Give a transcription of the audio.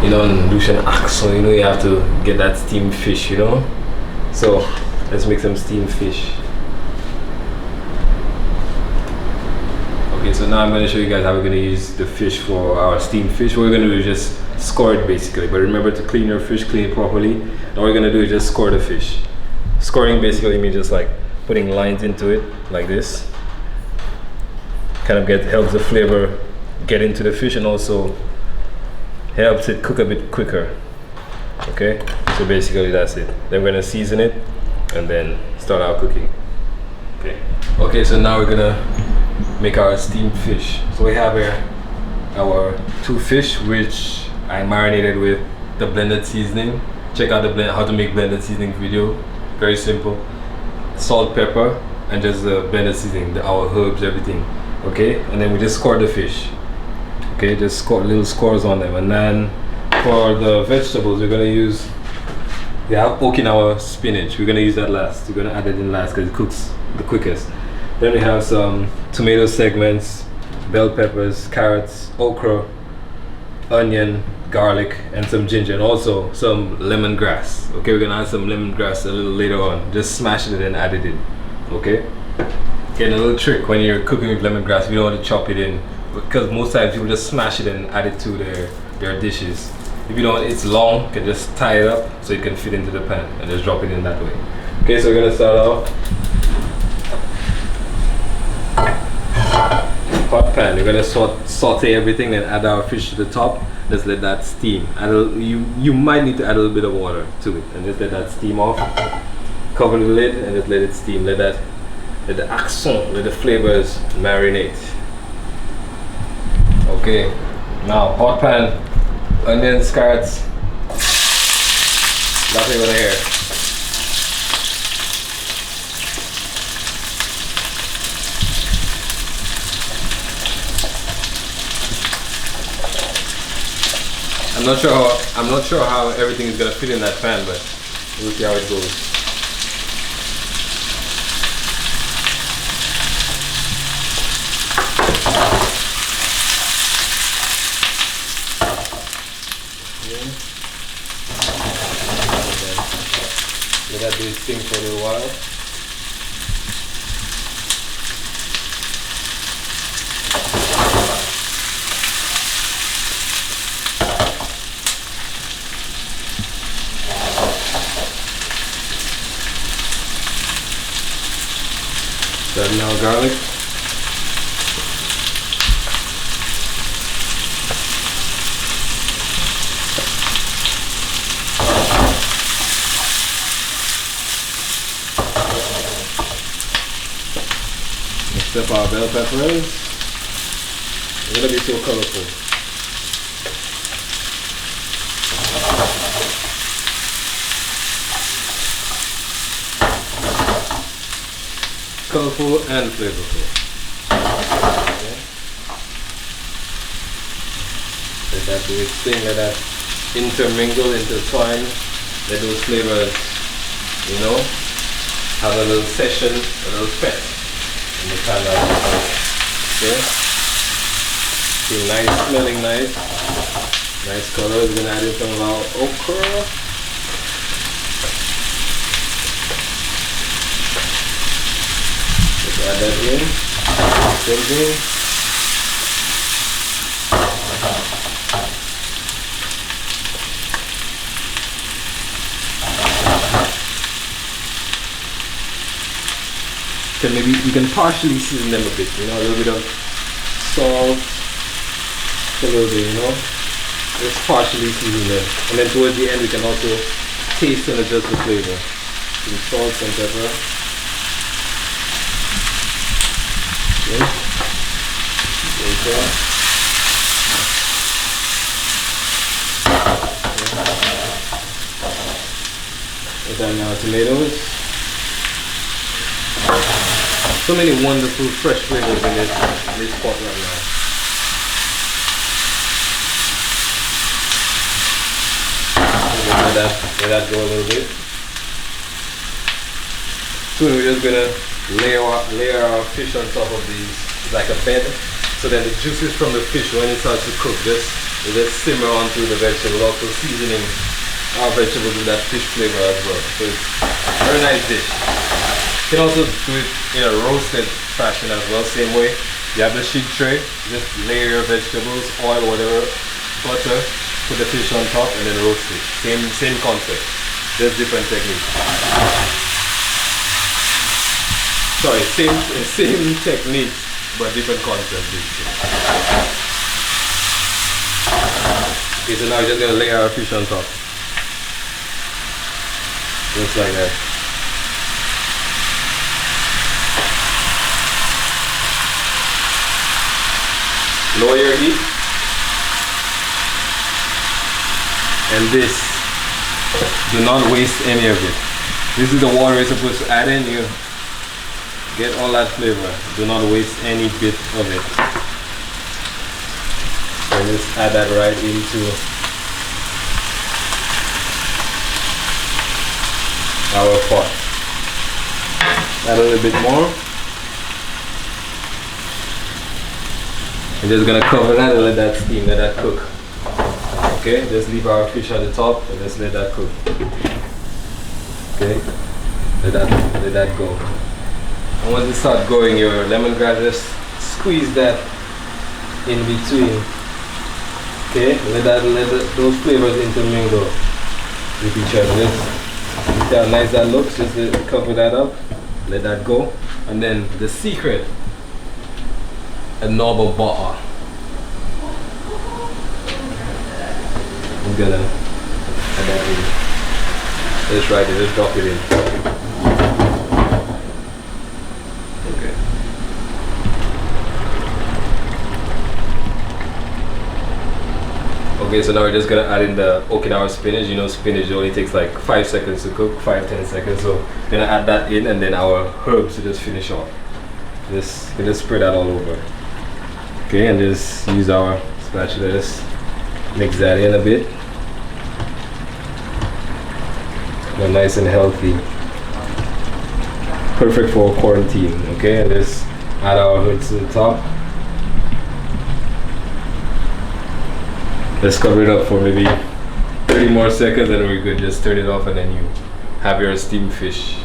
you know, in Lucian accent, you know, you have to get that steamed fish, you know. So let's make some steamed fish. Okay, so now I'm going to show you guys how we're going to use the fish for our steamed fish. What we're going to do is just score it basically, but remember to clean your fish, clean it properly. And what we're going to do is just score the fish. Scoring basically means just like putting lines into it like this. Kind of helps the flavor get into the fish and also helps it cook a bit quicker. Okay, so basically that's it. Then we're gonna season it and then start our cooking. Okay, so now we're gonna make our steamed fish. So we have here our 2 fish, which I marinated with the blended seasoning. Check out the how to make blended seasoning video. Very simple. Salt, pepper, and just the blended seasoning, our herbs, everything. Okay, and then we just score the fish. Okay, just score little scores on them. And then for the vegetables, we're gonna use, we have Okinawa spinach. We're gonna use that last. We're gonna add it in last because it cooks the quickest. Then we have some tomato segments, bell peppers, carrots, okra, onion, garlic, and some ginger, and also some lemongrass. Okay, we're gonna add some lemongrass a little later on. Just smash it and add it in. Okay. Again, a little trick when you're cooking with lemongrass, you don't want to chop it in, because most times people just smash it and add it to their dishes. If you don't, it's long, you can just tie it up so it can fit into the pan and just drop it in that way. Okay, so we're gonna start off. Hot pan. We're gonna saute everything and add our fish to the top. Just let that steam. You might need to add a little bit of water to it and just let that steam off. Cover the lid and just let it steam. Let the accent, let the flavors marinate. Okay, now hot pan, onions, carrots. That's what you wanna hear. I'm not sure how everything is gonna fit in that pan, but we'll see how it goes. Let that do its thing for a little while. Add now garlic. Mix up our bell peppers. It's gonna be so colorful. Colorful and flavorful. Okay. Let that do its thing, let that intermingle, intertwine, let those flavors, you know, have a little session, a little pet in the pan. Okay. Feel nice, smelling nice. Nice color. We're gonna add in some of our okra. Add that in, same thing. So maybe you can partially season them a bit, you know, a little bit of salt, a little bit, you know, just partially season them. And then towards the end we can also taste and adjust the flavor. Some salt, some pepper. Okay. And then now tomatoes. So many wonderful fresh flavors in this pot right now. Let that go a little bit. Soon we're just gonna layer our fish on top of these, like a bed, so then the juices from the fish, when it starts to cook, just You just simmer onto the vegetable, also seasoning our vegetables with that fish flavor as well. So it's a very nice dish. You can also do it in a roasted fashion as well, same way. You have the sheet tray, just layer your vegetables, oil, whatever, butter, put the fish on top and then roast it. Same concept, just different technique. Sorry, same technique, but different concept basically. Okay, so now we're just gonna layer our fish on top. Just like that. Lower your heat. And this, do not waste any of it. This is the water you're supposed to add in. You get all that flavor. Do not waste any bit of it. So just add that right into our pot. Add a little bit more. We're just gonna cover that and let that steam, let that cook. Okay, just leave our fish on the top and just let that cook. Okay, let that go. And once it starts going, your lemongrass, just squeeze that in between. Okay, let those flavors intermingle with each other. Just see how nice that looks. Just cover that up, let that go, and then the secret. A normal butter. I'm gonna add that in. Just right there, just drop it in. Okay. Okay, so now we're just gonna add in the Okinawa spinach. You know, spinach only takes like 5 seconds to cook, 5-10 seconds. So we're gonna add that in and then our herbs to just finish off. Just spread that all over. Okay, and just use our spatula, just mix that in a bit. But nice and healthy. Perfect for quarantine, okay? And just add our herbs to the top. Let's cover it up for maybe 30 more seconds and we're good. Just turn it off and then you have your steamed fish.